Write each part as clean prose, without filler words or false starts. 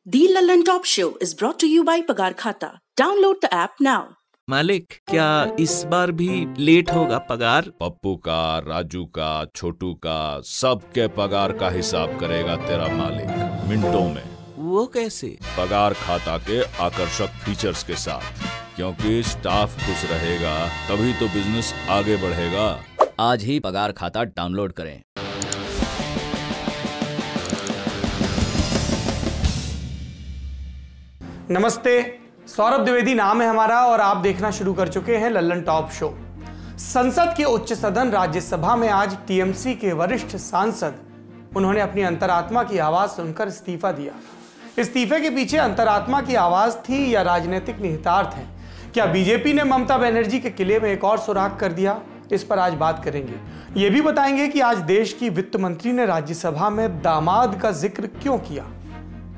The Lallin Top Show is brought to you by Pagar Khata. Download the app now. मालिक, क्या इस बार भी late होगा पगार? पप्पू का, राजू का, छोटू का, सबके पगार का हिसाब करेगा तेरा मालिक मिनटों में। वो कैसे? पगार खाता के आकर्षक फीचर्स के साथ, क्योंकि स्टाफ खुश रहेगा तभी तो बिजनेस आगे बढ़ेगा। आज ही पगार खाता डाउनलोड करें। नमस्ते, सौरभ द्विवेदी नाम है हमारा और आप देखना शुरू कर चुके हैं लल्लन टॉप शो। संसद के उच्च सदन राज्यसभा में आज टीएमसी के वरिष्ठ सांसद उन्होंने अपनी अंतरात्मा की आवाज सुनकर इस्तीफा दिया। इस्तीफे के पीछे अंतरात्मा की आवाज थी या राजनीतिक निहितार्थ है? क्या बीजेपी ने ममता बनर्जी के किले में एक और सुराग कर दिया? इस पर आज बात करेंगे। ये भी बताएंगे कि आज देश की वित्त मंत्री ने राज्यसभा में दामाद का जिक्र क्यों किया।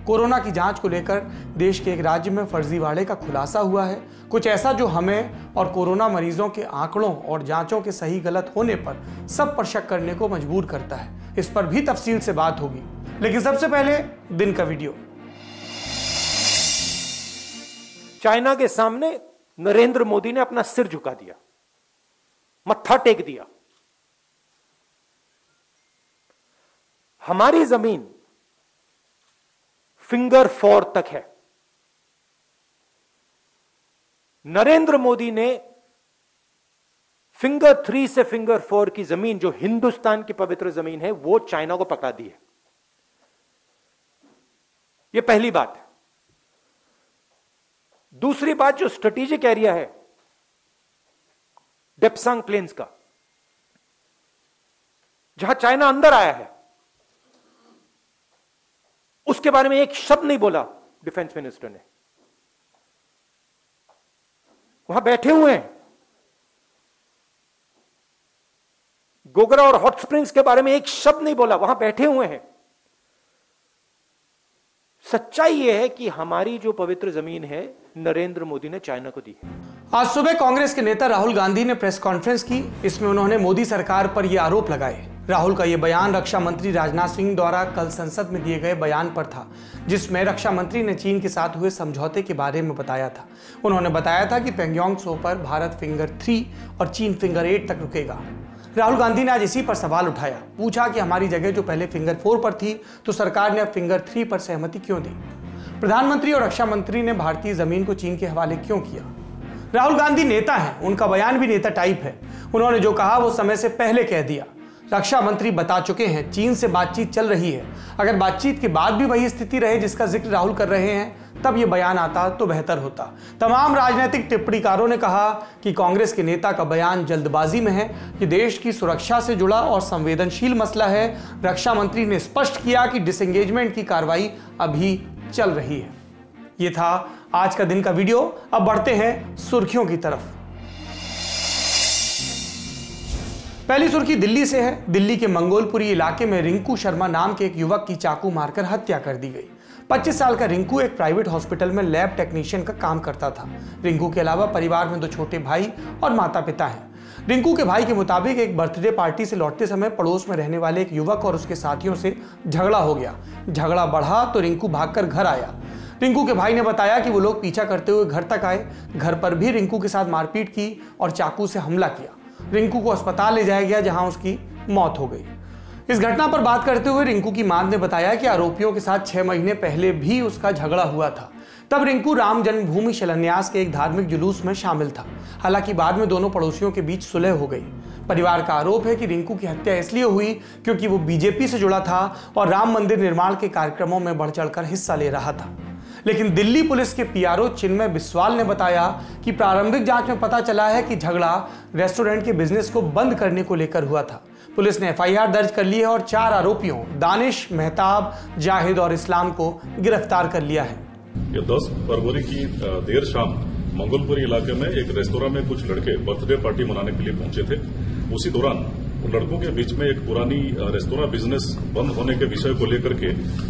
कोरोना की जांच को लेकर देश के एक राज्य में फर्जीवाड़े का खुलासा हुआ है, कुछ ऐसा जो हमें और कोरोना मरीजों के आंकड़ों और जांचों के सही गलत होने पर सब पर शक करने को मजबूर करता है। इस पर भी तफसील से बात होगी, लेकिन सबसे पहले दिन का वीडियो। चाइना के सामने नरेंद्र मोदी ने अपना सिर झुका दिया, मत्था टेक दिया। हमारी जमीन फिंगर 4 तक है। नरेंद्र मोदी ने फिंगर 3 से फिंगर 4 की जमीन, जो हिंदुस्तान की पवित्र जमीन है, वो चाइना को पकड़ा दी है। यह पहली बात है। दूसरी बात, जो स्ट्रेटेजिक एरिया है डेप्सांग प्लेन्स का, जहां चाइना अंदर आया है, उसके बारे में एक शब्द नहीं बोला डिफेंस मिनिस्टर ने। वहां बैठे हुए हैं। गोगरा और हॉट स्प्रिंग्स के बारे में एक शब्द नहीं बोला, वहां बैठे हुए हैं। सच्चाई यह है कि हमारी जो पवित्र जमीन है नरेंद्र मोदी ने चाइना को दी है। आज सुबह कांग्रेस के नेता राहुल गांधी ने प्रेस कॉन्फ्रेंस की। इसमें उन्होंने मोदी सरकार पर यह आरोप लगाए। राहुल का यह बयान रक्षा मंत्री राजनाथ सिंह द्वारा कल संसद में दिए गए बयान पर था, जिसमें रक्षा मंत्री ने चीन के साथ हुए समझौते के बारे में बताया था। उन्होंने बताया था कि पैंगोंग त्सो पर भारत फिंगर 3 और चीन फिंगर 8 तक रुकेगा। राहुल गांधी ने आज इसी पर सवाल उठाया, पूछा कि हमारी जगह जो पहले फिंगर 4 पर थी तो सरकार ने अब फिंगर 3 पर सहमति क्यों दी? प्रधानमंत्री और रक्षा मंत्री ने भारतीय जमीन को चीन के हवाले क्यों किया? राहुल गांधी नेता हैं, उनका बयान भी नेता टाइप है। उन्होंने जो कहा वो समय से पहले कह दिया। रक्षा मंत्री बता चुके हैं चीन से बातचीत चल रही है। अगर बातचीत के बाद भी वही स्थिति रहे जिसका जिक्र राहुल कर रहे हैं, तब यह बयान आता तो बेहतर होता। तमाम राजनीतिक टिप्पणीकारों ने कहा कि कांग्रेस के नेता का बयान जल्दबाजी में है, कि देश की सुरक्षा से जुड़ा और संवेदनशील मसला है। रक्षा मंत्री ने स्पष्ट किया कि डिसएंगेजमेंट की कार्रवाई अभी चल रही है। यह था आज का दिन का वीडियो। अब बढ़ते हैं सुर्खियों की तरफ। पहली सुर्खी दिल्ली से है। दिल्ली के मंगोलपुरी इलाके में रिंकू शर्मा नाम के एक युवक की चाकू मारकर हत्या कर दी गई। 25 साल का रिंकू एक प्राइवेट हॉस्पिटल में लैब टेक्नीशियन का काम करता था। रिंकू के अलावा परिवार में 2 छोटे भाई और माता पिता हैं। रिंकू के भाई के मुताबिक एक बर्थडे पार्टी से लौटते समय पड़ोस में रहने वाले एक युवक और उसके साथियों से झगड़ा हो गया। झगड़ा बढ़ा तो रिंकू भागकर घर आया। रिंकू के भाई ने बताया कि वो लोग पीछा करते हुए घर तक आए। घर पर भी रिंकू के साथ मारपीट की और चाकू से हमला किया। रिंकू को अस्पताल ले जाया गया, जहां उसकी मौत हो गई। इस घटना पर बात करते हुए रिंकू की मां ने बताया कि आरोपियों के साथ 6 महीने पहले भी उसका झगड़ा हुआ था। तब रिंकू राम जन्मभूमि शिलान्यास के एक धार्मिक जुलूस में शामिल था। हालांकि बाद में दोनों पड़ोसियों के बीच सुलह हो गई। परिवार का आरोप है कि रिंकू की हत्या इसलिए हुई क्योंकि वो बीजेपी से जुड़ा था और राम मंदिर निर्माण के कार्यक्रमों में बढ़ चढ़कर हिस्सा ले रहा था। लेकिन दिल्ली पुलिस के पीआरओ चिन्मय बिस्वाल ने बताया कि प्रारंभिक जांच में पता चला है कि झगड़ा रेस्टोरेंट के बिजनेस को बंद करने को लेकर हुआ था। पुलिस ने एफआईआर दर्ज कर ली है और 4 आरोपियों दानिश, मेहताब, जाहिद और इस्लाम को गिरफ्तार कर लिया है। ये 10 फरवरी की देर शाम मंगोलपुरी इलाके में एक रेस्तोरां में कुछ लड़के बर्थडे पार्टी मनाने के लिए पहुंचे थे। उसी दौरान उन लड़कों के बीच में एक पुरानी रेस्तोरां बिजनेस बंद होने के विषय को लेकर के,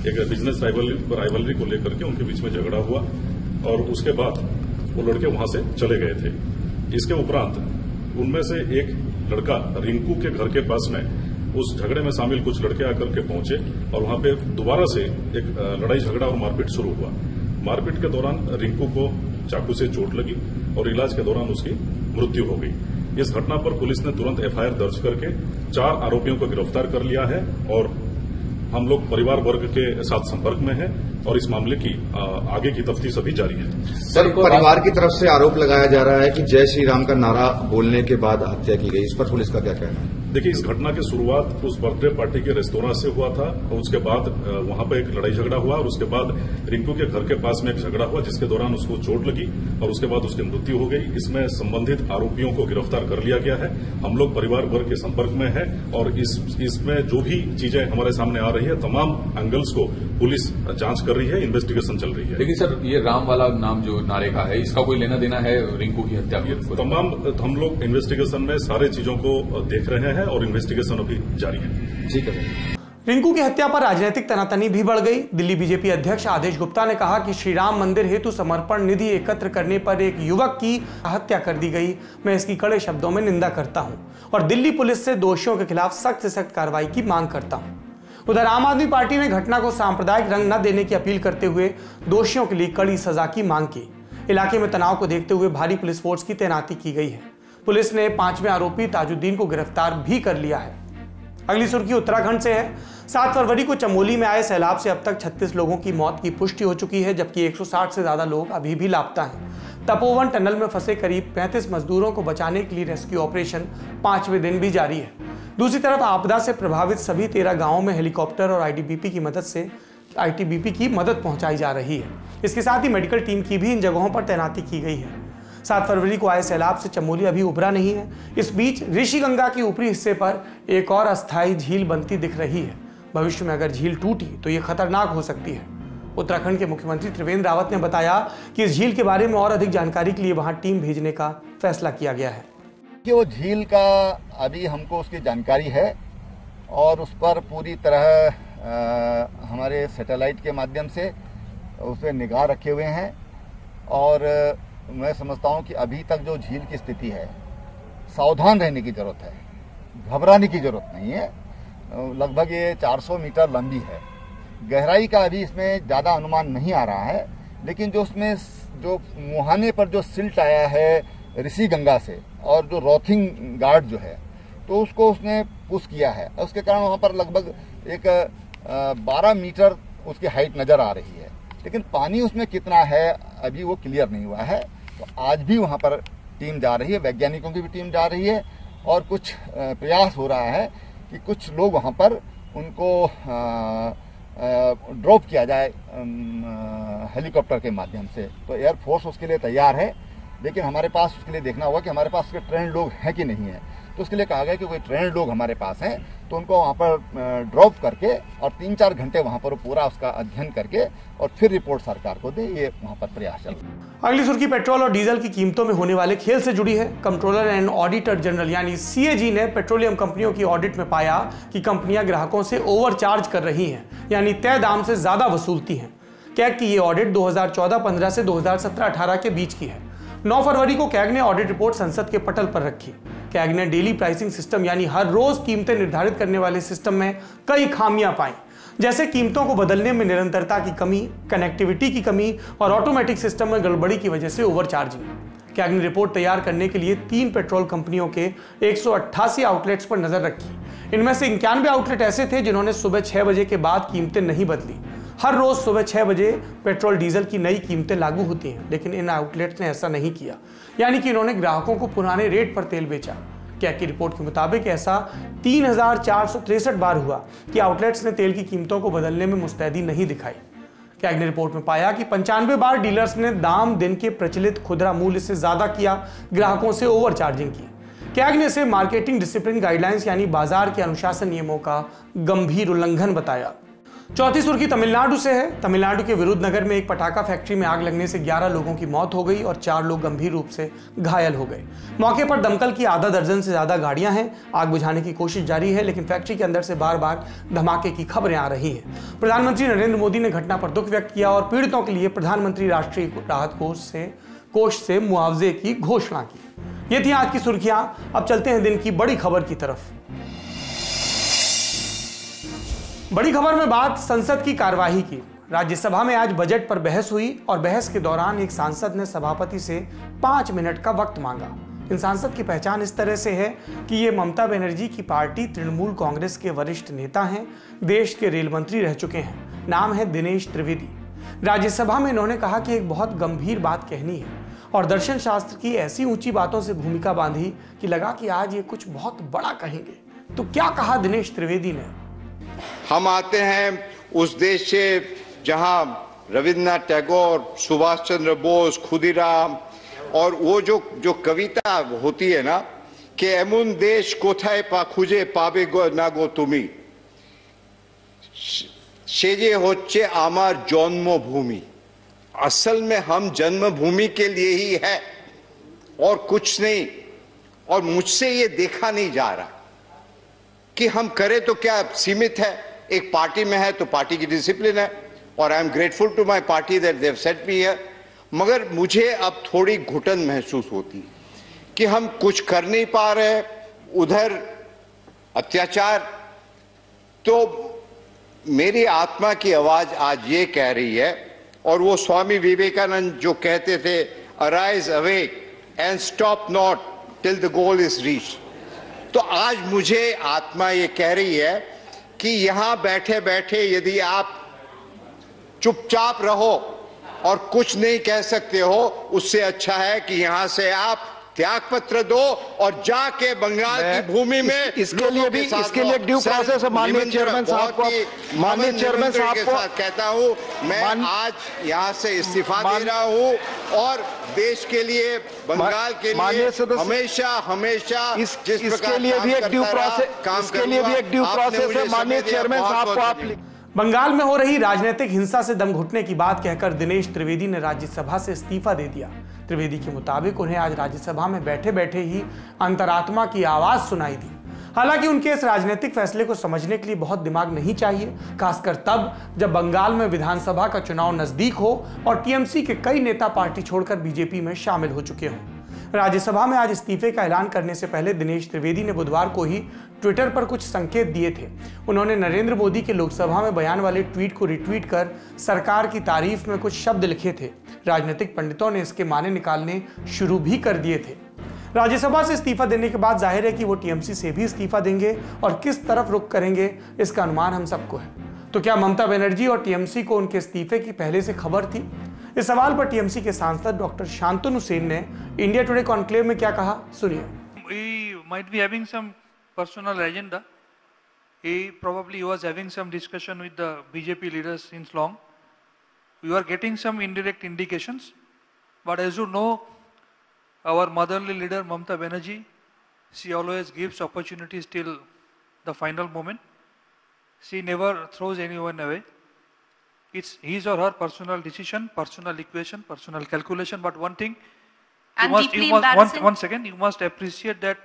एक बिजनेस राइवलरी को लेकर के उनके बीच में झगड़ा हुआ और उसके बाद वो लड़के वहां से चले गए थे। इसके उपरांत उनमें से एक लड़का रिंकू के घर के पास में उस झगड़े में शामिल कुछ लड़के आकर के पहुंचे और वहां पे दोबारा से एक लड़ाई झगड़ा और मारपीट शुरू हुआ। मारपीट के दौरान रिंकू को चाकू से चोट लगी और इलाज के दौरान उसकी मृत्यु हो गई। इस घटना पर पुलिस ने तुरंत एफआईआर दर्ज करके 4 आरोपियों को गिरफ्तार कर लिया है और हम लोग परिवार वर्ग के साथ संपर्क में हैं और इस मामले की आगे की तफ्तीश अभी जारी है। सर, परिवार की तरफ से आरोप लगाया जा रहा है कि जय श्री राम का नारा बोलने के बाद हत्या की गई। इस पर पुलिस का क्या कहना है? देखिए, इस घटना की शुरुआत उस बर्थडे पार्टी के रेस्तोरां से हुआ था और उसके बाद वहां पर एक लड़ाई झगड़ा हुआ और उसके बाद रिंकू के घर के पास में एक झगड़ा हुआ जिसके दौरान उसको चोट लगी और उसके बाद उसकी मृत्यु हो गई। इसमें संबंधित आरोपियों को गिरफ्तार कर लिया गया है। हम लोग परिवार वर्ग के संपर्क में हैं और इसमें जो भी चीजें हमारे सामने आ रही है तमाम एंगल्स को पुलिस जांच कर रही है, इन्वेस्टिगेशन चल रही है। लेकिन सर, ये राम वाला नाम जो नारे का है, इसका कोई लेना देना है रिंकू की हत्या को? तमाम हम लोग इन्वेस्टिगेशन में सारे चीजों को देख रहे हैं और इन्वेस्टिगेशन अभी जारी है। ठीक है। रिंकू की हत्या पर राजनीतिक तनातनी भी बढ़ गई। दिल्ली बीजेपी अध्यक्ष आदेश गुप्ता ने कहा कि श्री राम मंदिर हेतु समर्पण निधि एकत्र करने पर एक युवक की हत्या कर दी गई। मैं इसकी कड़े शब्दों में निंदा करता हूं और दिल्ली पुलिस से दोषियों के खिलाफ सख्त से सख्त कार्रवाई की मांग करता हूं। उधर आम आदमी पार्टी ने घटना को सांप्रदायिक रंग न देने की अपील करते हुए दोषियों के लिए कड़ी सजा की मांग की। इलाके में तनाव को देखते हुए भारी पुलिस फोर्स की तैनाती की गई है। पुलिस ने 5वें आरोपी ताजुद्दीन को गिरफ्तार भी कर लिया है। अगली सुर्खी उत्तराखंड से है। 7 फरवरी को चमोली में आए सैलाब से अब तक 36 लोगों की मौत की पुष्टि हो चुकी है, जबकि 160 से ज्यादा लोग अभी भी लापता हैं। तपोवन टनल में फंसे करीब 35 मजदूरों को बचाने के लिए रेस्क्यू ऑपरेशन 5वें दिन भी जारी है। दूसरी तरफ आपदा से प्रभावित सभी 13 गांवों में हेलीकॉप्टर और आईटीबीपी की मदद पहुंचाई जा रही है। इसके साथ ही मेडिकल टीम की भी इन जगहों पर तैनाती की गई है। 7 फरवरी को आए सैलाब से चमोली अभी उभरा नहीं है। इस बीच ऋषिगंगा के ऊपरी हिस्से पर एक और अस्थायी झील बनती दिख रही है। भविष्य में अगर झील टूटी तो ये खतरनाक हो सकती है। उत्तराखंड के मुख्यमंत्री त्रिवेंद्र रावत ने बताया कि इस झील के बारे में और अधिक जानकारी के लिए वहां टीम भेजने का फैसला किया गया है। कि वो झील का अभी हमको उसकी जानकारी है और उस पर पूरी तरह हमारे सैटेलाइट के माध्यम से उस पर निगाह रखे हुए हैं और मैं समझता हूँ कि अभी तक जो झील की स्थिति है, सावधान रहने की जरूरत है, घबराने की जरूरत नहीं है। लगभग ये 400 मीटर लंबी है। गहराई का अभी इसमें ज़्यादा अनुमान नहीं आ रहा है, लेकिन जो उसमें जो मुहाने पर जो सिल्ट आया है ऋषिगंगा से और जो रॉथिंग गार्ड जो है तो उसको उसने पुश किया है। उसके कारण वहाँ पर लगभग एक 12 मीटर उसकी हाइट नज़र आ रही है, लेकिन पानी उसमें कितना है अभी वो क्लियर नहीं हुआ है। तो आज भी वहाँ पर टीम जा रही है, वैज्ञानिकों की भी टीम जा रही है और कुछ प्रयास हो रहा है कि कुछ लोग वहाँ पर उनको ड्रॉप किया जाए हेलीकॉप्टर के माध्यम से। तो एयरफोर्स उसके लिए तैयार है, लेकिन हमारे पास उसके लिए देखना होगा कि हमारे पास उसके ट्रेंड लोग हैं कि नहीं है। तो उसके लिए कहा गया कि कोई ट्रेंड लोग हमारे पास हैं तो उनको वहाँ पर ड्रॉप करके और 3-4 घंटे वहाँ पर पूरा उसका अध्ययन करके और फिर रिपोर्ट सरकार को दे। ये वहाँ पर प्रयास चल रहा है। अगली सुर्खी पेट्रोल और डीजल की कीमतों में होने वाले खेल से जुड़ी है। कंट्रोलर एंड ऑडिटर जनरल यानी CAG ने पेट्रोलियम कंपनियों की ऑडिट में पाया कि कंपनियां ग्राहकों से ओवरचार्ज कर रही हैं, यानी तय दाम से ज्यादा वसूलती हैं। कैग की ये ऑडिट 2014-15 से 2017-18 के बीच की है। 9 फरवरी को कैग ने ऑडिट रिपोर्ट संसद के पटल पर रखी। कैग ने डेली प्राइसिंग सिस्टम यानी हर रोज कीमतें निर्धारित करने वाले सिस्टम में कई खामियां पाई, जैसे कीमतों को बदलने में निरंतरता की कमी, कनेक्टिविटी की कमी और ऑटोमेटिक सिस्टम में गड़बड़ी की वजह से ओवरचार्जिंग। कैग ने रिपोर्ट तैयार करने के लिए 3 पेट्रोल कंपनियों के 188 आउटलेट्स पर नजर रखी। इनमें से 91 आउटलेट ऐसे थे जिन्होंने सुबह 6 बजे के बाद कीमतें नहीं बदली। हर रोज सुबह 6 बजे पेट्रोल डीजल की नई कीमतें लागू होती हैं, लेकिन इन आउटलेट्स ने ऐसा नहीं किया, यानी कि इन्होंने ग्राहकों को पुराने रेट पर तेल बेचा। कैग की रिपोर्ट के मुताबिक ऐसा 3463 बार हुआ कि आउटलेट्स ने तेल की कीमतों को बदलने में मुस्तैदी नहीं दिखाई। कैग ने रिपोर्ट में पाया कि 95 बार डीलर्स ने दाम दिन के प्रचलित खुदरा मूल्य से ज्यादा किया, ग्राहकों से ओवरचार्जिंग की। कैग ने इसे मार्केटिंग डिसिप्लिन गाइडलाइंस यानी बाजार के अनुशासन नियमों का गंभीर उल्लंघन बताया। चौथी सुर्खी तमिलनाडु से है। तमिलनाडु के विरुद्धनगर में एक पटाखा फैक्ट्री में आग लगने से 11 लोगों की मौत हो गई और 4 लोग गंभीर रूप से घायल हो गए। मौके पर दमकल की आधा दर्जन से ज्यादा गाड़ियां हैं। आग बुझाने की कोशिश जारी है, लेकिन फैक्ट्री के अंदर से बार बार धमाके की खबरें आ रही हैं। प्रधानमंत्री नरेंद्र मोदी ने घटना पर दुख व्यक्त किया और पीड़ितों के लिए प्रधानमंत्री राष्ट्रीय राहत कोष से मुआवजे की घोषणा की। ये थी आज की सुर्खियां। अब चलते हैं दिन की बड़ी खबर की तरफ। बड़ी खबर में बात संसद की कार्यवाही की। राज्यसभा में आज बजट पर बहस हुई और बहस के दौरान एक सांसद ने सभापति से 5 मिनट का वक्त मांगा। इन सांसद की पहचान इस तरह से है कि ये ममता बनर्जी की पार्टी तृणमूल कांग्रेस के वरिष्ठ नेता हैं, देश के रेल मंत्री रह चुके हैं। नाम है दिनेश त्रिवेदी। राज्यसभा में इन्होंने कहा कि एक बहुत गंभीर बात कहनी है और दर्शन शास्त्र की ऐसी ऊंची बातों से भूमिका बांधी कि लगा कि आज ये कुछ बहुत बड़ा कहेंगे। तो क्या कहा दिनेश त्रिवेदी ने? हम आते हैं उस देश से जहां रविन्द्रनाथ टैगोर, सुभाष चंद्र बोस, खुदीराम और वो जो कविता होती है ना कि एमुन देश कोथाय पा खुजे पाबे गो ना गो तुमी, सेजे होच्छे आमार जन्मभूमि। असल में हम जन्मभूमि के लिए ही है और कुछ नहीं। और मुझसे ये देखा नहीं जा रहा कि हम करें तो क्या सीमित है। एक पार्टी में है तो पार्टी की डिसिप्लिन है और I am grateful to my party that they have set me here. मगर मुझे अब थोड़ी घुटन महसूस होती है कि हम कुछ कर नहीं पा रहे, उधर अत्याचार। तो मेरी आत्मा की आवाज आज ये कह रही है, और वो स्वामी विवेकानंद जो कहते थे, arise awake and stop not till the goal is reached. तो आज मुझे आत्मा ये कह रही है कि यहां बैठे बैठे यदि आप चुपचाप रहो और कुछ नहीं कह सकते हो, उससे अच्छा है कि यहां से आप त्याग पत्र दो और जाके बंगाल की भूमि में इसके लिए भी एक ड्यू प्रोसेस है। माननीय चेयरमैन साहब को कहता हूं, मैं आज यहां से इस्तीफा दे रहा हूं और देश के लिए, बंगाल के लिए हमेशा इसके लिए भी एक ड्यू प्रोसेस है। माननीय चेयरमैन साहब को आप बंगाल में हो रही राजनीतिक हिंसा से दम घुटने की बात कहकर दिनेश त्रिवेदी ने राज्यसभा से इस्तीफा दे दिया। त्रिवेदी के मुताबिक उन्हें आज राज्यसभा में बैठे बैठे ही अंतरात्मा की आवाज सुनाई दी। हालांकि उनके इस राजनीतिक फैसले को समझने के लिए बहुत दिमाग नहीं चाहिए, खासकर तब जब बंगाल में विधानसभा का चुनाव नजदीक हो और टीएमसी के कई नेता पार्टी छोड़कर बीजेपी में शामिल हो चुके हों। राज्यसभा में आज इस्तीफे का ऐलान करने से पहले दिनेश त्रिवेदी ने बुधवार को ही ट्विटर पर कुछ संकेत दिए थे। उन्होंने नरेंद्र मोदी के लोकसभा में बयान वाले ट्वीट को रिट्वीट कर सरकार की तारीफ में कुछ शब्द लिखे थे। राजनीतिक पंडितों ने इसके माने निकालने शुरू भी कर दिए थे। राज्यसभा से इस्तीफा देने के बाद जाहिर है कि वो टीएमसी से भी इस्तीफा देंगे और किस तरफ रुख करेंगे इसका अनुमान हम सबको है। तो क्या ममता बनर्जी और टीएमसी को उनके इस्तीफे की पहले से खबर थी? इस सवाल पर टीएमसी के सांसद डॉक्टर शांतनु सेन ने इंडिया टुडे कॉन्क्लेव में क्या कहा, सुनिए। We might be having some personal agenda. He probably was having some discussion with the BJP leaders since long. We were getting some indirect indications, but as you know, our motherly leader Mamata Banerjee, she always gives opportunities till the final moment. She never throws anyone away. It's his or her personal decision, personal equation, personal calculation. But one thing, one second, you must appreciate that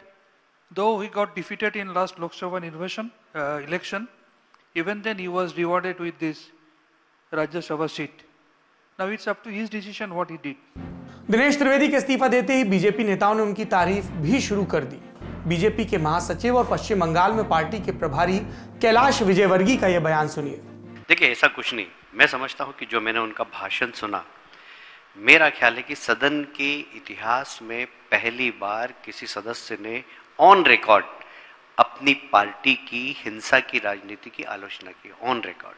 though he got defeated in last Lok Sabha election, even then he was rewarded with this Rajya Sabha seat. Now it's up to his decision what he did. Dinesh Trivedi के इस्तीफा देते ही BJP नेताओं ने उनकी तारीफ भी शुरू कर दी। बीजेपी के महासचिव और पश्चिम बंगाल में पार्टी के प्रभारी कैलाश विजयवर्गीय का यह बयान सुनिए। देखिए, ऐसा कुछ नहीं। मैं समझता हूं कि जो मैंने उनका भाषण सुना, मेरा ख्याल है कि सदन के इतिहास में पहली बार किसी सदस्य ने ऑन रिकॉर्ड अपनी पार्टी की हिंसा की राजनीति की आलोचना की। ऑन रिकॉर्ड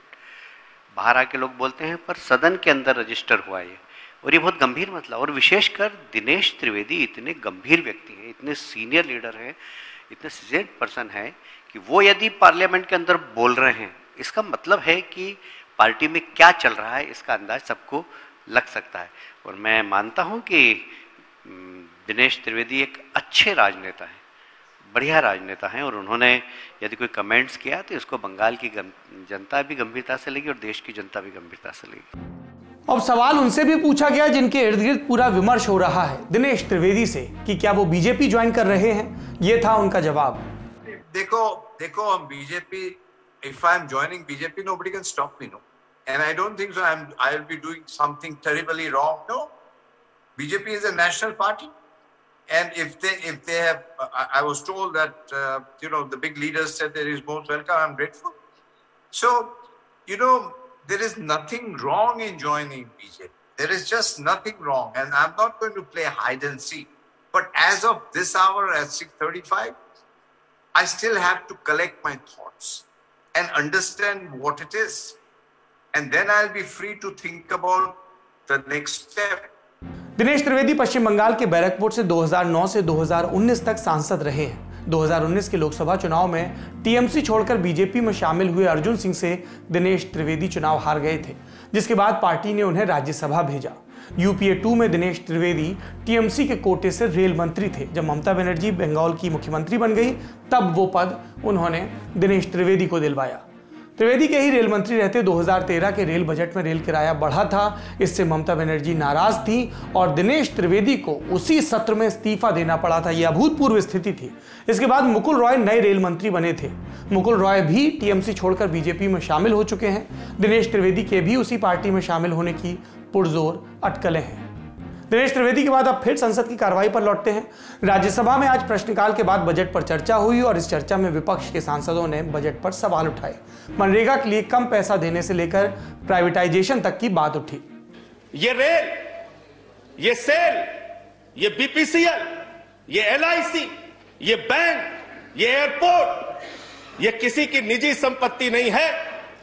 बाहर आके लोग बोलते हैं, पर सदन के अंदर रजिस्टर हुआ ये, और ये बहुत गंभीर मसला। और विशेषकर दिनेश त्रिवेदी इतने गंभीर व्यक्ति हैं, इतने सीनियर लीडर हैं, इतने सीनियर पर्सन है कि वो यदि पार्लियामेंट के अंदर बोल रहे हैं, इसका मतलब है कि पार्टी में क्या चल रहा है इसका अंदाज सबको लग सकता है। और मैं मानता हूं कि दिनेश त्रिवेदी एक अच्छे राजनेता हैं, बढ़िया राजनेता हैं, और उन्होंने यदि कोई कमेंट्स किया तो इसको बंगाल की जनता भी गंभीरता से लेगी और देश की जनता भी गंभीरता से लेगी। अब सवाल उनसे भी पूछा गया जिनके इर्द गिर्द पूरा विमर्श हो रहा है, दिनेश त्रिवेदी से, कि क्या वो बीजेपी ज्वाइन कर रहे हैं। ये था उनका जवाब। देखो हम BJP, if I am joining BJP, nobody can stop me, no. And I don't think so. I'll be doing something terribly wrong. No. BJP is a national party, and if they have, I was told that the big leaders said there is most welcome. I'm grateful. So, you know, there is nothing wrong in joining BJP. There is just nothing wrong. And I'm not going to play hide and seek. But as of this hour at 6:35, I still have to collect my thoughts and understand what it is. And then I'll be free to think about the next step. Dinesh Trivedi Paschim Bangal के बैरकपुर से 2009 से 2019 तक सांसद रहे हैं। 2019 के लोकसभा चुनाव में टीएमसी छोड़कर बीजेपी में शामिल हुए अर्जुन सिंह से दिनेश त्रिवेदी चुनाव हार गए थे, जिसके बाद पार्टी ने उन्हें राज्यसभा भेजा। यूपीए 2 में दिनेश त्रिवेदी टीएमसी के कोटे से रेल मंत्री थे। जब ममता बनर्जी बंगाल की मुख्यमंत्री बन गई, तब वो पद उन्होंने दिनेश त्रिवेदी को दिलवाया। त्रिवेदी के ही रेल मंत्री रहते 2013 के रेल बजट में रेल किराया बढ़ा था। इससे ममता बनर्जी नाराज थी और दिनेश त्रिवेदी को उसी सत्र में इस्तीफा देना पड़ा था। यह अभूतपूर्व स्थिति थी। इसके बाद मुकुल रॉय नए रेल मंत्री बने थे। मुकुल रॉय भी टीएमसी छोड़कर बीजेपी में शामिल हो चुके हैं। दिनेश त्रिवेदी के भी उसी पार्टी में शामिल होने की पुरजोर अटकलें हैं। दिनेश त्रिवेदी के बाद अब फिर संसद की कार्रवाई पर लौटते हैं। राज्यसभा में आज प्रश्नकाल के बाद बजट पर चर्चा हुई और इस चर्चा में विपक्ष के सांसदों ने बजट पर सवाल उठाए। मनरेगा के लिए कम पैसा देने से लेकर प्राइवेटाइजेशन तक की बात उठी। ये रेल, ये सेल, ये बीपीसीएल, ये एलआईसी, ये बैंक, ये एयरपोर्ट, ये किसी की निजी संपत्ति नहीं है,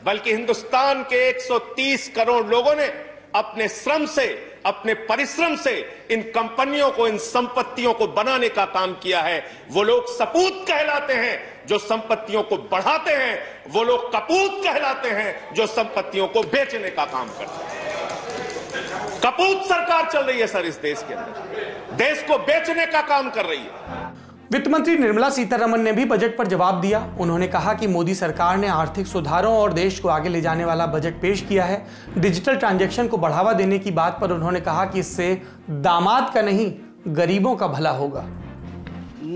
बल्कि हिंदुस्तान के 130 करोड़ लोगों ने अपने श्रम से, अपने परिश्रम से इन कंपनियों को, इन संपत्तियों को बनाने का काम किया है। वो लोग सपूत कहलाते हैं जो संपत्तियों को बढ़ाते हैं, वो लोग कपूत कहलाते हैं जो संपत्तियों को बेचने का काम करते हैं। कपूत सरकार चल रही है सर इस देश के अंदर, देश को बेचने का काम कर रही है। वित्त मंत्री निर्मला सीतारमण ने भी बजट पर जवाब दिया। उन्होंने कहा कि मोदी सरकार ने आर्थिक सुधारों और देश को आगे ले जाने वाला बजट पेश किया है। डिजिटल ट्रांजैक्शन को बढ़ावा देने की बात पर उन्होंने कहा कि इससे दामाद का नहीं, गरीबों का भला होगा।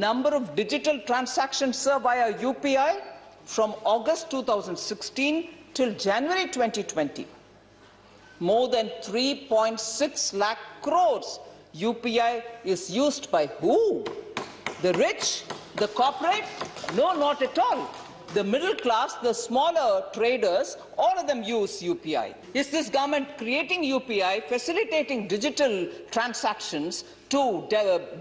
Number of digital transactions sir via UPI from August 2016 till January 2020, more than 3.6 lakh crores UPI is used by who? The rich, the corporate? No, not at all. The middle class, the smaller traders, all of them use UPI. Is this government creating UPI, facilitating digital transactions to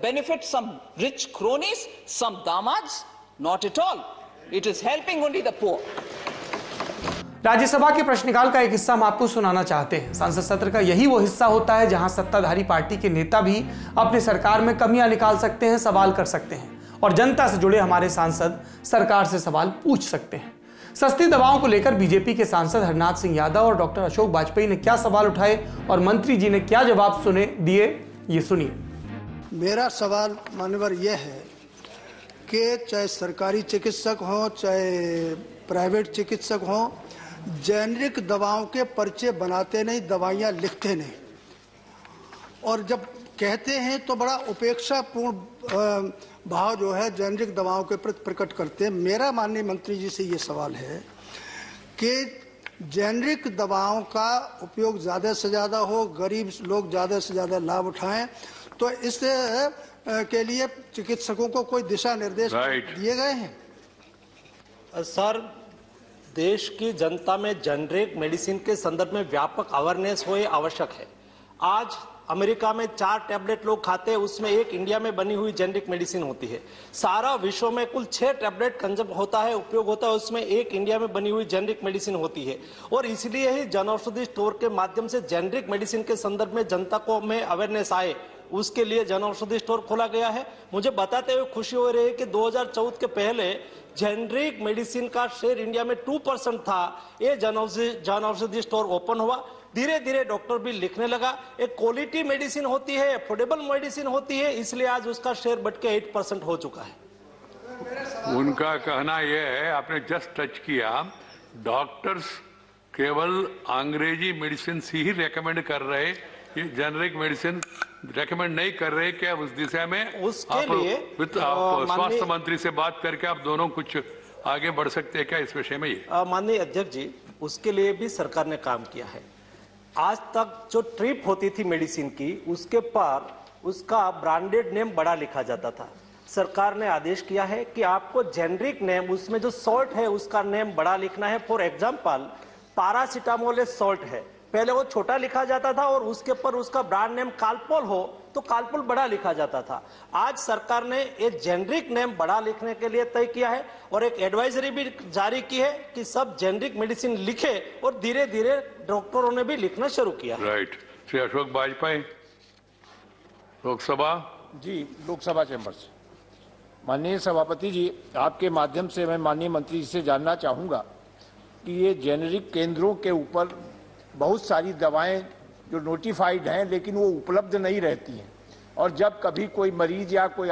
benefit some rich cronies, some damads? Not at all. It is helping only the poor. Rajya Sabha के प्रश्नकाल का एक हिस्सा हम आपको सुनाना चाहते हैं। संसद सत्र का यही वो हिस्सा होता है जहां सत्ताधारी पार्टी के नेता भी अपनी सरकार में कमियां निकाल सकते हैं, सवाल कर सकते हैं और जनता से जुड़े हमारे सांसद सरकार से सवाल पूछ सकते हैं। सस्ती दवाओं को लेकर बीजेपी के सांसद हरनाथ सिंह यादव और डॉक्टर अशोक वाजपेयी ने क्या सवाल उठाए और मंत्री जी ने क्या जवाब दिए, ये सुनिए। मेरा सवाल मान्यवर यह है कि चाहे सरकारी चिकित्सक हो, चाहे प्राइवेट चिकित्सक हो, जेनरिक दवाओं के पर्चे बनाते नहीं, दवाइयाँ लिखते नहीं, और जब कहते हैं तो बड़ा उपेक्षापूर्ण भाव जो है जेनरिक दवाओं के प्रति प्रकट करते हैं। मेरा माननीय मंत्री जी से ये सवाल है कि जेनरिक दवाओं का उपयोग ज़्यादा से ज़्यादा हो, गरीब लोग ज़्यादा से ज़्यादा लाभ उठाएं, तो इस के लिए चिकित्सकों को कोई दिशा निर्देश दिए गए हैं? सर, देश की जनता में जेनरिक मेडिसिन के संदर्भ में व्यापक अवेयरनेस हो, ये आवश्यक है। आज अमेरिका में 4 टैबलेट लोग खाते हैं, उसमें एक इंडिया में बनी हुई जेनरिक मेडिसिन होती है। सारा विश्व में कुल 6 टैबलेट कंज्यूम होता है, उपयोग होता है, उसमें एक इंडिया में बनी हुई जेनरिक मेडिसिन होती है। और इसलिए ही जन औषधि स्टोर के माध्यम से जेनरिक मेडिसिन के संदर्भ में जनता को में अवेयरनेस आए, उसके लिए जन औषधि स्टोर खोला गया है। मुझे बताते हुए खुशी हो रही है कि 2014 के पहले जेनरिक मेडिसिन का शेयर इंडिया में 2% था। ये जन औषधि स्टोर ओपन हुआ, धीरे धीरे डॉक्टर भी लिखने लगा। एक क्वालिटी मेडिसिन होती है, अफोर्डेबल मेडिसिन होती है, इसलिए आज उसका शेयर बढ़ के 8% हो चुका है। उनका कहना यह है, आपने जस्ट टच किया, डॉक्टर्स केवल अंग्रेजी मेडिसिन ही रेकमेंड कर रहे, ये जेनरिक मेडिसिन रेकमेंड नहीं कर रहे। क्या उस दिशा में उसके आप लिए स्वास्थ्य मंत्री से बात करके आप दोनों कुछ आगे बढ़ सकते हैं क्या इस विषय में? ये माननीय अध्यक्ष जी, उसके लिए भी सरकार ने काम किया है। आज तक जो ट्रिप होती थी मेडिसिन की, उसके पर उसका ब्रांडेड नेम बड़ा लिखा जाता था। सरकार ने आदेश किया है कि आपको जेनरिक नेम, उसमें जो सॉल्ट है उसका नेम बड़ा लिखना है। फॉर एग्जाम्पल, पैरासीटामोल सॉल्ट है, पहले वो छोटा लिखा जाता था और उसके ऊपर उसका ब्रांड नेम कालपोल हो तो कालपोल बड़ा लिखा जाता था। आज सरकार ने एक जेनरिक नेम बड़ा लिखने के लिए तय किया है और एक एडवाइजरी भी जारी की है कि सब जेनरिक मेडिसिन लिखे, और धीरे धीरे डॉक्टरों ने भी लिखना शुरू किया। राइट। श्री अशोक बाजपेयी, लोकसभा। जी, लोकसभा चैम्बर से। माननीय सभापति जी, आपके माध्यम से मैं माननीय मंत्री जी से जानना चाहूंगा कि ये जेनेरिक केंद्रों के ऊपर बहुत सारी दवाएं जो नोटिफाइड हैं लेकिन वो उपलब्ध नहीं रहती हैं, और जब कभी कोई मरीज या कोई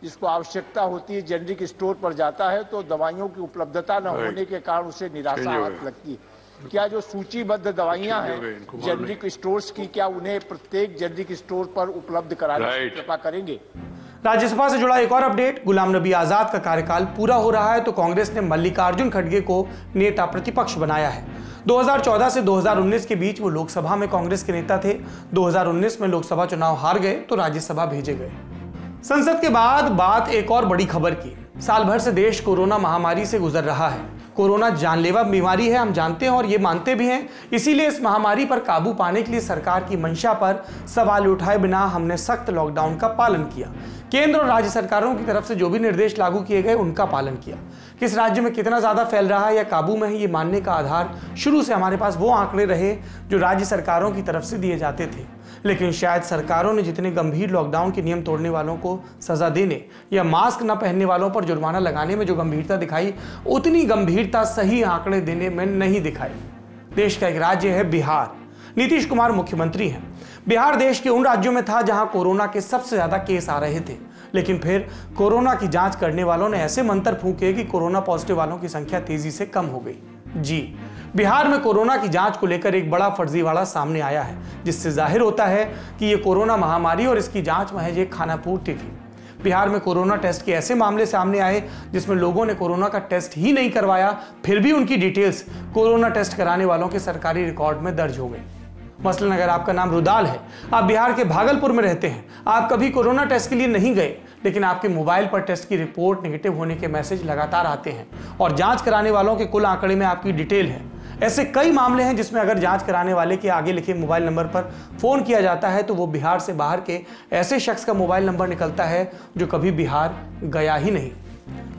जिसको आवश्यकता होती है जेनेरिक स्टोर पर जाता है तो दवाइयों की उपलब्धता न होने के कारण उसे निराशा लगती है। क्या जो सूचीबद्ध दवाइयां हैं जेनेरिक स्टोर्स की, क्या उन्हें प्रत्येक जेनेरिक स्टोर पर उपलब्ध कराने की कृपा करेंगे? राज्यसभा से जुड़ा एक और अपडेट। गुलाम नबी आजाद का कार्यकाल पूरा हो रहा है तो कांग्रेस ने मल्लिकार्जुन खड़गे को नेता प्रतिपक्ष बनाया है। 2014 से 2019 के बीच वो लोकसभा में कांग्रेस के नेता थे। 2019 में लोकसभा चुनाव हार गए तो राज्यसभा भेजे गए। संसद के बाद बात एक और बड़ी खबर की। साल भर से देश कोरोना महामारी से गुजर रहा है। कोरोना जानलेवा बीमारी है, हम जानते हैं और ये मानते भी हैं। इसीलिए इस महामारी पर काबू पाने के लिए सरकार की मंशा पर सवाल उठाए बिना हमने सख्त लॉकडाउन का पालन किया। केंद्र और राज्य सरकारों की तरफ से जो भी निर्देश लागू किए गए उनका पालन किया। किस राज्य में कितना ज्यादा फैल रहा है या काबू में है, ये मानने का आधार शुरू से हमारे पास वो आंकड़े रहे जो राज्य सरकारों की तरफ से दिए जाते थे। लेकिन शायद सरकारों ने जितने गंभीर लॉकडाउन के नियम तोड़ने वालों को सजा देने या मास्क न पहनने वालों पर जुर्माना लगाने में जो गंभीरता दिखाई, उतनी गंभीरता सही आंकड़े देने में नहीं दिखाई। देश का एक राज्य है बिहार। नीतीश कुमार मुख्यमंत्री हैं। बिहार देश के उन राज्यों में था जहां कोरोना के सबसे ज्यादा केस आ रहे थे, लेकिन फिर कोरोना की जांच करने वालों ने ऐसे मंत्र फूंके कि कोरोना पॉजिटिव वालों की संख्या तेजी से कम हो गई। जी, बिहार में कोरोना की जांच को लेकर एक बड़ा फर्जीवाड़ा सामने आया है, जिससे जाहिर होता है कि ये कोरोना महामारी और इसकी जांच महज एक खानापूर्ति थी। बिहार में कोरोना टेस्ट के ऐसे मामले सामने आए जिसमें लोगों ने कोरोना का टेस्ट ही नहीं करवाया, फिर भी उनकी डिटेल्स कोरोना टेस्ट कराने वालों के सरकारी रिकॉर्ड में दर्ज हो गई। मसलन अगर आपका नाम रुदाल है, आप बिहार के भागलपुर में रहते हैं, आप कभी कोरोना टेस्ट के लिए नहीं गए, लेकिन आपके मोबाइल पर टेस्ट की रिपोर्ट नेगेटिव होने के मैसेज लगातार आते हैं और जांच कराने वालों के कुल आंकड़े में आपकी डिटेल है। ऐसे कई मामले हैं जिसमें अगर जांच कराने वाले के आगे लिखे मोबाइल नंबर पर फोन किया जाता है तो वो बिहार से बाहर के ऐसे शख्स का मोबाइल नंबर निकलता है जो कभी बिहार गया ही नहीं।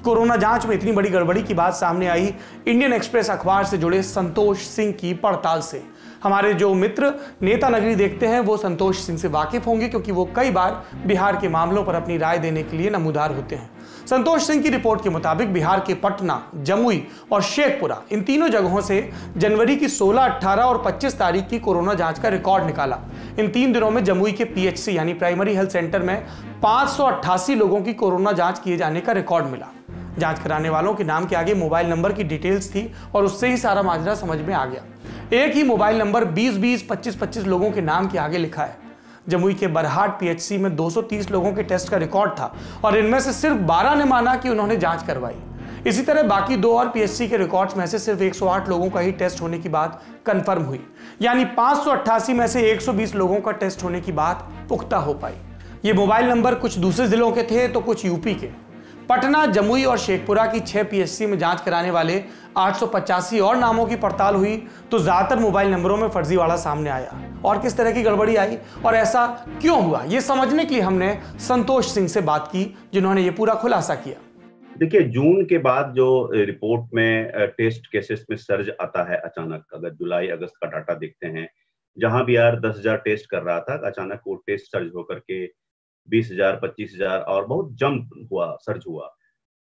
कोरोना जांच में इतनी बड़ी गड़बड़ी की बात सामने आई इंडियन एक्सप्रेस अखबार से जुड़े संतोष सिंह की पड़ताल से। हमारे जो मित्र नेता नगरी देखते हैं वो संतोष सिंह से वाकिफ होंगे, क्योंकि वो कई बार बिहार के मामलों पर अपनी राय देने के लिए नमूदार होते हैं। संतोष सिंह की रिपोर्ट के मुताबिक बिहार के पटना, जमुई और शेखपुरा, इन तीनों जगहों से जनवरी की 16, 18 और 25 तारीख की कोरोना जांच का रिकॉर्ड निकाला। इन 3 दिनों में जमुई के पीएचसी यानी प्राइमरी हेल्थ सेंटर में 588 लोगों की कोरोना जांच किए जाने का रिकॉर्ड मिला। जांच कराने वालों के नाम के आगे मोबाइल नंबर की डिटेल्स थी और उससे ही सारा माजरा समझ में आ गया। एक ही मोबाइल नंबर 20-20, 25-25 लोगों के नाम के आगे लिखा है। जमुई के बरहाट पीएचसी में 230 लोगों के टेस्ट का रिकॉर्ड था और इनमें से सिर्फ 12 ने माना कि उन्होंने जांच करवाई। इसी तरह बाकी 2 और पीएचसी के रिकॉर्ड्स में से सिर्फ 108 लोगों का ही टेस्ट होने की बात कंफर्म हुई, यानी 588 में से 120 लोगों का टेस्ट होने की बात पुख्ता हो पाई। ये मोबाइल नंबर कुछ दूसरे जिलों के थे तो कुछ यूपी के। पटना, जमुई और शेखपुरा की 6 पीएचसी में जांच कराने वाले 885 और नामों की पड़ताल हुई तो ज्यादातर मोबाइल नंबरों में फर्जीवाड़ा सामने आया। और किस तरह की गड़बड़ी आई और ऐसा क्यों हुआ, ये समझने के लिए हमने संतोष सिंह से बात की, जिन्होंने ये पूरा खुलासा किया। देखिए, जून के बाद जो रिपोर्ट में टेस्ट केसेस में सर्ज आता है अचानक, अगर जुलाई अगस्त का डाटा देखते हैं, जहां बिहार 10,000 टेस्ट कर रहा था, अचानक वो टेस्ट सर्ज होकर के 20,000, 25,000 और बहुत जंप हुआ, सर्ज हुआ।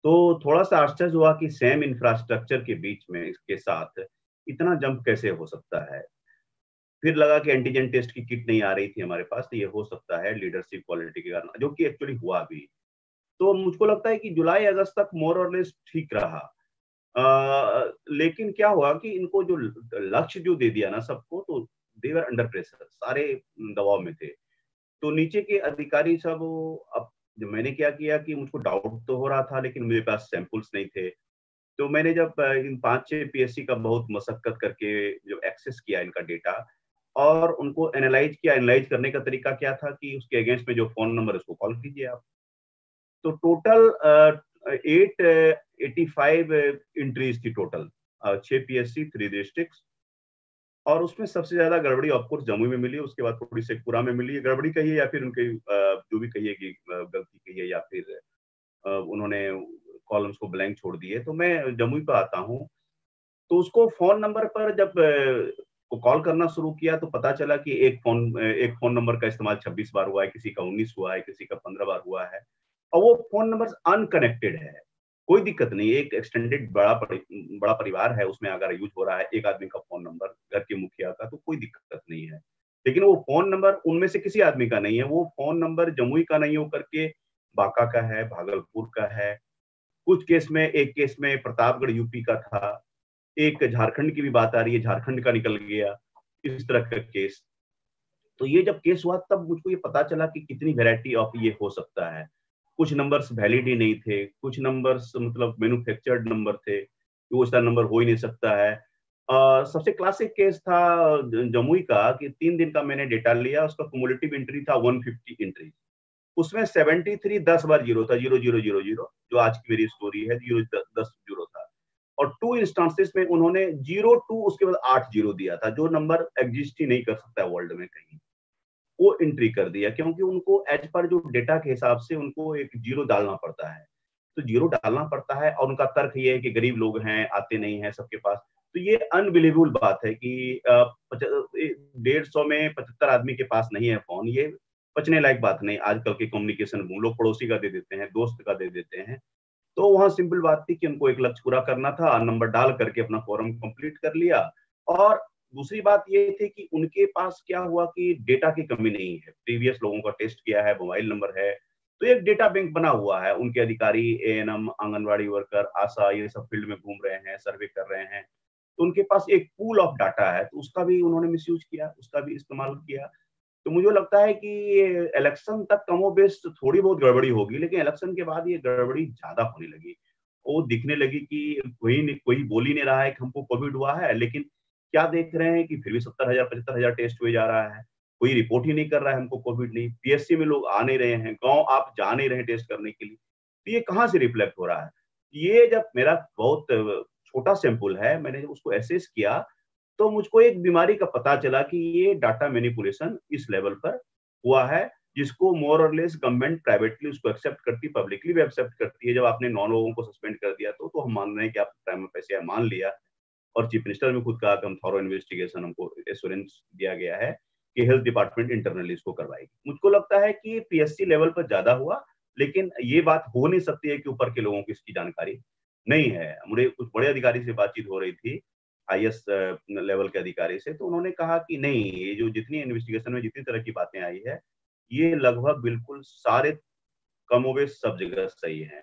तो थोड़ा सा आश्चर्य हुआ कि सेम इंफ्रास्ट्रक्चर के बीच में इसके साथ इतना जंप कैसे हो सकता है। फिर लगा कि एंटीजन टेस्ट की किट नहीं आ रही थी हमारे पास, तो ये हो सकता है लीडरशिप क्वालिटी के कारण, जो कि एक्चुअली हुआ भी। तो मुझको लगता है कि जुलाई अगस्त तक मोर और लेस ठीक रहा। लेकिन क्या हुआ कि इनको जो लक्ष्य जो दे दिया ना सबको, तो दे वर अंडर प्रेशर, सारे दबाव में थे। तो नीचे के अधिकारी सब, अब जब मैंने क्या किया कि मुझको डाउट तो हो रहा था लेकिन मेरे पास सैंपल्स नहीं थे, तो मैंने जब इन 5-6 पीएससी का बहुत मशक्कत करके जब एक्सेस किया इनका डेटा और उनको एनालाइज किया, एनालाइज करने का तरीका क्या था कि उसके अगेंस्ट में जो फोन नंबर उसको कॉल कीजिए आप। तो टोटल 885 एंट्रीज थी टोटल, 6 PSC 3 डिस्ट्रिक्ट्स, और उसमें सबसे ज्यादा गड़बड़ी ऑफकोर्स जमुई में मिली, उसके बाद थोड़ी शेखपुरा में मिली। गड़बड़ी कहिए या फिर उनके जो भी कहिए कि गलती कहिए या फिर उन्होंने कॉलम्स को ब्लैंक छोड़ दिए। तो मैं जमुई पर आता हूँ, तो उसको फोन नंबर पर जब कॉल करना शुरू किया तो पता चला कि एक फोन नंबर का इस्तेमाल 26 बार हुआ है, किसी का 19 हुआ है, किसी का 15 बार हुआ है, और वो फोन नंबर अनकनेक्टेड है। कोई दिक्कत नहीं, एक एक्सटेंडेड बड़ा परिवार है, उसमें अगर यूज हो रहा है एक आदमी का फोन नंबर घर के मुखिया का, तो कोई दिक्कत नहीं है। लेकिन वो फोन नंबर उनमें से किसी आदमी का नहीं है, वो फोन नंबर जमुई का नहीं होकर के बांका का है, भागलपुर का है, कुछ केस में, एक केस में प्रतापगढ़ यूपी का था, एक झारखंड की भी बात आ रही है, झारखंड का निकल गया, इस तरह का केस। तो ये जब केस हुआ तब मुझको ये पता चला कि कितनी वैरायटी ऑफ ये हो सकता है। कुछ नंबर्स वैलिड ही नहीं थे, कुछ नंबर्स मतलब मैन्युफैक्चर्ड नंबर थे, वो इसका नंबर हो ही नहीं सकता है। सबसे क्लासिक केस था जमुई का कि 3 दिन का मैंने डेटा लिया, उसका क्युमुलेटिव एंट्री था 150 एंट्री, उसमें 73 10 बार 0 था, 0000, जो आज की मेरी स्टोरी है, 10 0 था, और 2 इंस्टांसेस में उन्होंने 02 उसके बाद 80 दिया था, जो नंबर एग्जिस्ट ही नहीं कर सकता वर्ल्ड में कहीं, वो एंट्री कर दिया, क्योंकि उनको एज पर जो डेटा के हिसाब से उनको एक 0 डालना पड़ता है, तो 0 डालना पड़ता है, और उनका तर्क ये है कि गरीब लोग हैं, आते नहीं हैं सबके पास। तो ये अनबिलीवेबल बात है कि 150 में 75 आदमी के पास नहीं है फोन, ये बचने लायक बात नहीं। आजकल के कम्युनिकेशन लोग पड़ोसी का दे देते हैं, दोस्त का दे देते हैं। तो वहां सिंपल बात थी कि उनको एक लक्ष्य पूरा करना था, नंबर डाल करके अपना फॉर्म कंप्लीट कर लिया। और दूसरी बात ये थी कि उनके पास क्या हुआ कि डेटा की कमी नहीं है, प्रीवियस लोगों का टेस्ट किया है, मोबाइल नंबर है, तो एक डेटा बैंक बना हुआ है। उनके अधिकारी ANM, आंगनवाड़ी वर्कर, आशा, ये सब फील्ड में घूम रहे हैं, सर्वे कर रहे हैं, तो उनके पास एक पूल ऑफ डाटा है, तो उसका भी उन्होंने मिसयूज किया, उसका भी इस्तेमाल किया। तो मुझे लगता है कि इलेक्शन तक कमोबेश थोड़ी बहुत गड़बड़ी होगी, लेकिन इलेक्शन के बाद ये गड़बड़ी ज्यादा होने लगी। वो दिखने लगी कि कोई बोल ही नहीं रहा है कि हमको कोविड हुआ है, लेकिन क्या देख रहे हैं कि फिर भी 70,000 75,000 टेस्ट हुए जा रहा है, कोई रिपोर्ट ही नहीं कर रहा है हमको कोविड नहीं। PSC में लोग आ नहीं रहे हैं, गांव आप जा नहीं रहे टेस्ट करने के लिए, तो ये कहाँ से रिफ्लेक्ट हो रहा है? ये जब मेरा बहुत छोटा सैंपल है, मैंने उसको एसेस किया तो मुझको एक बीमारी का पता चला कि ये डाटा मैनिपुलेशन इस लेवल पर हुआ है, जिसको मोर और लेस गवर्नमेंट प्राइवेटली उसको एक्सेप्ट करती, पब्लिकली भी एक्सेप्ट करती है। जब आपने 9 लोगों को सस्पेंड कर दिया तो हम मान रहे हैं कि आप प्राइम पैसे मान लिया, और चीफ मिनिस्टर ने खुद कहा कि हम थॉरो इन्वेस्टिगेशन, हमको एश्योरेंस दिया गया है कि हेल्थ डिपार्टमेंट इंटरनली इसको करवाएगी। मुझको लगता है कि PSC लेवल पर ज्यादा हुआ, लेकिन ये बात हो नहीं सकती है कि ऊपर के लोगों को इसकी जानकारी नहीं है। मुझे कुछ बड़े अधिकारी से बातचीत हो रही थी, IS लेवल के अधिकारी से, तो उन्होंने कहा कि नहीं, ये जो जितनी इन्वेस्टिगेशन में जितनी तरह की बातें आई है, ये लगभग बिल्कुल सारे कमोबेश सब जगह सही है।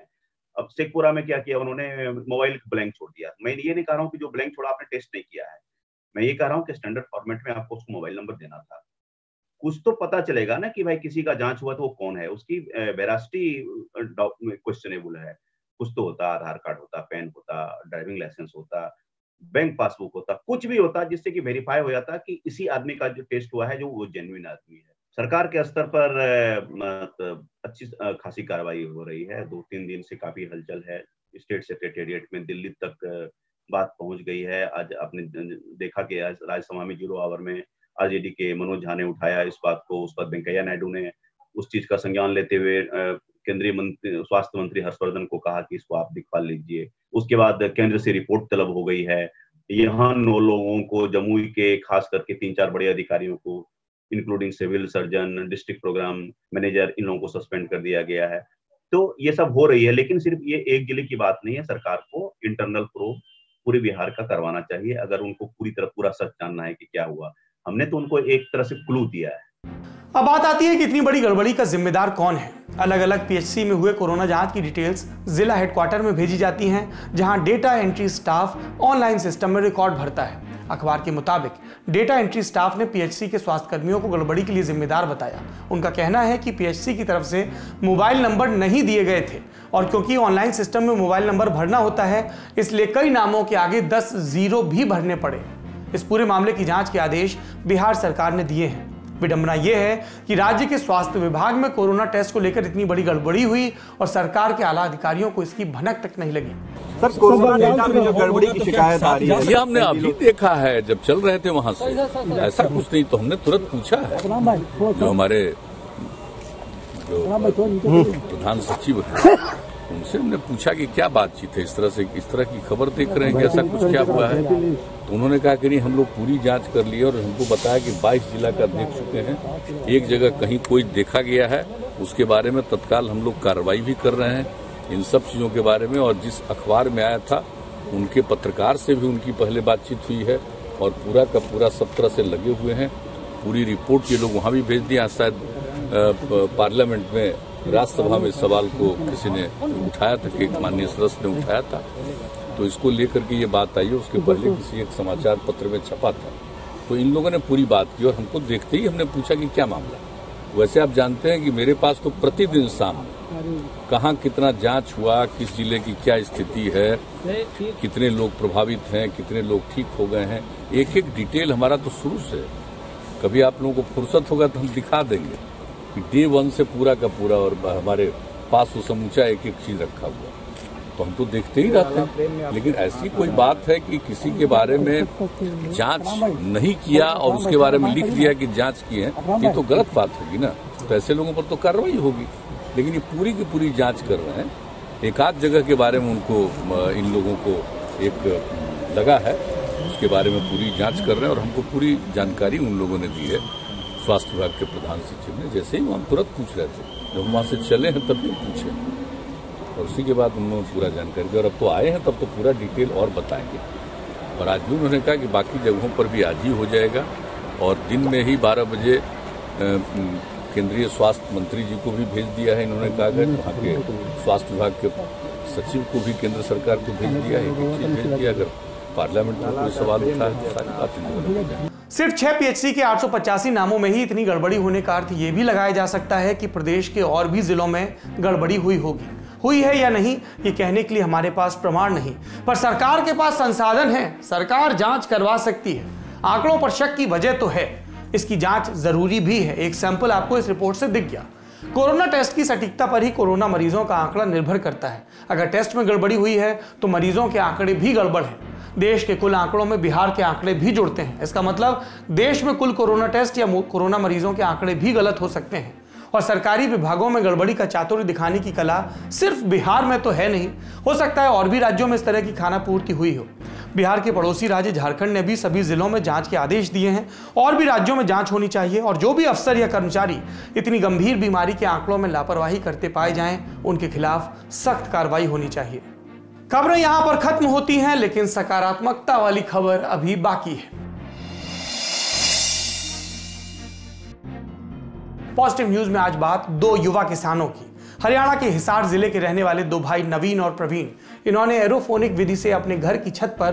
अब शेखपुरा में क्या किया उन्होंने, मोबाइल ब्लैंक छोड़ दिया। मैं ये नहीं कह रहा हूँ कि जो ब्लैंक छोड़ा आपने टेस्ट नहीं किया है, मैं ये कह रहा हूँ कि स्टैंडर्ड फॉर्मेट में आपको उसको मोबाइल नंबर देना था। कुछ तो पता चलेगा ना कि भाई किसी का जांच हुआ तो वो कौन है, उसकी वेरासिटी क्वेश्चनेबल है। कुछ तो होता, आधार कार्ड होता, पैन होता, ड्राइविंग लाइसेंस होता, बैंक पासबुक होता, कुछ भी होता जिससे कि वेरीफाई हो जाता कि इसी आदमी का जो टेस्ट हुआ है जो वो जेन्युइन आदमी है। सरकार के स्तर पर अच्छी खासी कार्रवाई हो रही है। 2-3 दिन से काफी हलचल है। स्टेट सेक्रेटेरिएट में दिल्ली तक बात पहुंच गई है। आज आपने देखा कि आज राज्यसभा में 0 आवर में RJD के मनोज झा ने उठाया इस बात को, उस पर वेंकैया नायडू ने उस चीज का संज्ञान लेते हुए केंद्रीय स्वास्थ्य मंत्री हर्षवर्धन को कहा कि इसको आप दिखवा लीजिए। उसके बाद केंद्र से रिपोर्ट तलब हो गई है। यहाँ 9 लोगों को, जमुई के खास करके 3-4 बड़े अधिकारियों को, including civil surgeon, district program manager, इन लोगों को सस्पेंड कर दिया गया है। तो ये सब हो रही है, लेकिन सिर्फ ये एक जिले की बात नहीं है। सरकार को इंटरनल प्रोब पूरे बिहार का करवाना चाहिए, अगर उनको पूरी तरह पूरा सच जानना है कि क्या हुआ। हमने तो उनको एक तरह से क्लू दिया है। अब बात आती है कि इतनी बड़ी गड़बड़ी का जिम्मेदार कौन है। अलग अलग PHC में हुए कोरोना जांच की डिटेल्स जिला हेडक्वार्टर में भेजी जाती हैं, जहां data entry staff online system में रिकॉर्ड भरता है। अखबार के मुताबिक डेटा एंट्री स्टाफ ने PHC के स्वास्थ्य कर्मियों को गड़बड़ी के लिए जिम्मेदार बताया। उनका कहना है कि PHC की तरफ से मोबाइल नंबर नहीं दिए गए थे, और क्योंकि ऑनलाइन सिस्टम में मोबाइल नंबर भरना होता है, इसलिए कई नामों के आगे 10 0 भी भरने पड़े। इस पूरे मामले की जांच के आदेश बिहार सरकार ने दिए हैं। विडंबना यह है कि राज्य के स्वास्थ्य विभाग में कोरोना टेस्ट को लेकर इतनी बड़ी गड़बड़ी हुई और सरकार के आला अधिकारियों को इसकी भनक तक नहीं लगी। सर, कोरोना डेटा में जो गड़बड़ी की शिकायत आ रही है, ये हमने अभी देखा है जब चल रहे थे वहां से, ऐसा कुछ नहीं। तो हमने तुरंत पूछा है जो हमारे प्रधान सचिव है, उनसे हमने पूछा कि क्या बातचीत है, इस तरह की खबर देख रहे हैं कि ऐसा कुछ क्या हुआ है। तो उन्होंने कहा कि नहीं, हम लोग पूरी जांच कर लिए और हमको बताया कि 22 जिला का देख चुके हैं, एक जगह कहीं कोई देखा गया है, उसके बारे में तत्काल हम लोग कार्रवाई भी कर रहे हैं इन सब चीजों के बारे में। और जिस अखबार में आया था उनके पत्रकार से भी उनकी पहले बातचीत हुई है और पूरा का पूरा सब तरह से लगे हुए हैं। पूरी रिपोर्ट ये लोग वहां भी भेज दिया। शायद पार्लियामेंट में राज्यसभा में सवाल को किसी ने उठाया था कि एक माननीय सदस्य ने उठाया था, तो इसको लेकर के ये बात आई है। उसके पहले किसी एक समाचार पत्र में छपा था। तो इन लोगों ने पूरी बात की और हमको देखते ही हमने पूछा कि क्या मामला। वैसे आप जानते हैं कि मेरे पास तो प्रतिदिन शाम कहाँ कितना जांच हुआ, किस जिले की क्या स्थिति है, कितने लोग प्रभावित हैं, कितने लोग ठीक हो गए हैं, एक एक डिटेल हमारा तो शुरू से। कभी आप लोगों को फुर्सत होगा तो हम दिखा देंगे कि डे 1 से पूरा का पूरा, और हमारे पास वो समूचा एक एक चीज रखा हुआ। तो हम तो देखते ही रहते हैं। लेकिन ऐसी कोई बात है कि किसी के बारे में जांच नहीं किया और उसके बारे में लिख दिया कि जांच की है, ये तो गलत बात होगी ना। तो ऐसे लोगों पर तो कार्रवाई होगी। लेकिन ये पूरी की पूरी जांच कर रहे हैं। एक आध जगह के बारे में उनको, इन लोगों को एक लगा है, उसके बारे में पूरी जांच कर रहे हैं और हमको पूरी जानकारी उन लोगों ने दी है, स्वास्थ्य विभाग के प्रधान सचिव ने। जैसे ही हम तुरंत पूछ रहे थे, जब हम वहाँ से चले हैं तब भी पूछे और उसी के बाद उन्होंने पूरा जानकारी दी। और अब तो आए हैं तब तो पूरा डिटेल और बताएंगे। और आज भी उन्होंने कहा कि बाकी जगहों पर भी आज ही हो जाएगा और दिन में ही 12 बजे केंद्रीय स्वास्थ्य मंत्री जी को भी भेज दिया है। इन्होंने कहा कि वहाँ के स्वास्थ्य विभाग के सचिव को भी केंद्र सरकार को भेज दिया है, भेज दिया। अगर पार्लियामेंट में कोई सवाल उठा है तो सारी बातें। सिर्फ 6 PHC के 885 नामों में ही इतनी गड़बड़ी होने का अर्थ ये भी लगाया जा सकता है कि प्रदेश के और भी जिलों में गड़बड़ी हुई होगी। हुई है या नहीं, ये कहने के लिए हमारे पास प्रमाण नहीं, पर सरकार के पास संसाधन है। सरकार जांच करवा सकती है। आंकड़ों पर शक की वजह तो है, इसकी जांच जरूरी भी है। एक सैंपल आपको इस रिपोर्ट से दिख गया। कोरोना टेस्ट की सटीकता पर ही कोरोना मरीजों का आंकड़ा निर्भर करता है। अगर टेस्ट में गड़बड़ी हुई है तो मरीजों के आंकड़े भी गड़बड़ हैं। देश के कुल आंकड़ों में बिहार के आंकड़े भी जुड़ते हैं। इसका मतलब देश में कुल कोरोना टेस्ट या कोरोना मरीजों के आंकड़े भी गलत हो सकते हैं। और सरकारी विभागों में गड़बड़ी का चातुर्य दिखाने की कला सिर्फ बिहार में तो है नहीं, हो सकता है और भी राज्यों में इस तरह की खानापूर्ति हुई हो। बिहार के पड़ोसी राज्य झारखंड ने भी सभी जिलों में जांच के आदेश दिए हैं। और भी राज्यों में जांच होनी चाहिए और जो भी अफसर या कर्मचारी इतनी गंभीर बीमारी के आंकड़ों में लापरवाही करते पाए जाएं, उनके खिलाफ सख्त कार्रवाई होनी चाहिए। खबरें यहां पर खत्म होती हैं, लेकिन सकारात्मकता वाली खबर अभी बाकी है। पॉजिटिव न्यूज में आज बात 2 युवा किसानों की। हरियाणा के हिसार जिले के रहने वाले 2 भाई नवीन और प्रवीण, इन्होंने एरोफोनिक विधि से अपने घर की छत पर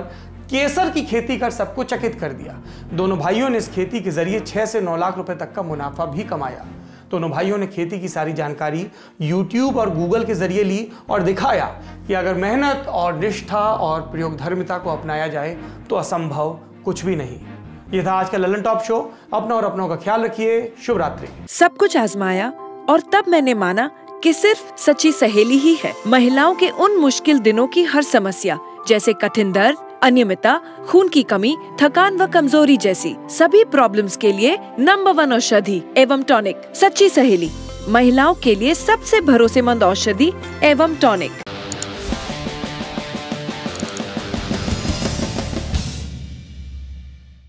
केसर की खेती कर सबको चकित कर दिया। दोनों भाइयों ने इस खेती के जरिए 6 से 9 लाख रुपए तक का मुनाफा भी कमाया। दोनों भाइयों ने खेती की सारी जानकारी YouTube और Google के जरिए ली और दिखाया कि अगर मेहनत और निष्ठा और प्रयोगधर्मिता को अपनाया जाए तो असंभव कुछ भी नहीं। ये था आज का ललन टॉप शो। अपना और अपनों का ख्याल रखिए। शुभ रात्रि। सब कुछ आजमाया और तब मैंने माना कि सिर्फ सच्ची सहेली ही है महिलाओं के उन मुश्किल दिनों की हर समस्या, जैसे कठिन दर्द, अनियमितता, खून की कमी, थकान व कमजोरी जैसी सभी प्रॉब्लम्स के लिए नंबर 1 औषधि एवं टॉनिक सच्ची सहेली। महिलाओं के लिए सबसे भरोसेमंद औषधि एवं टॉनिक।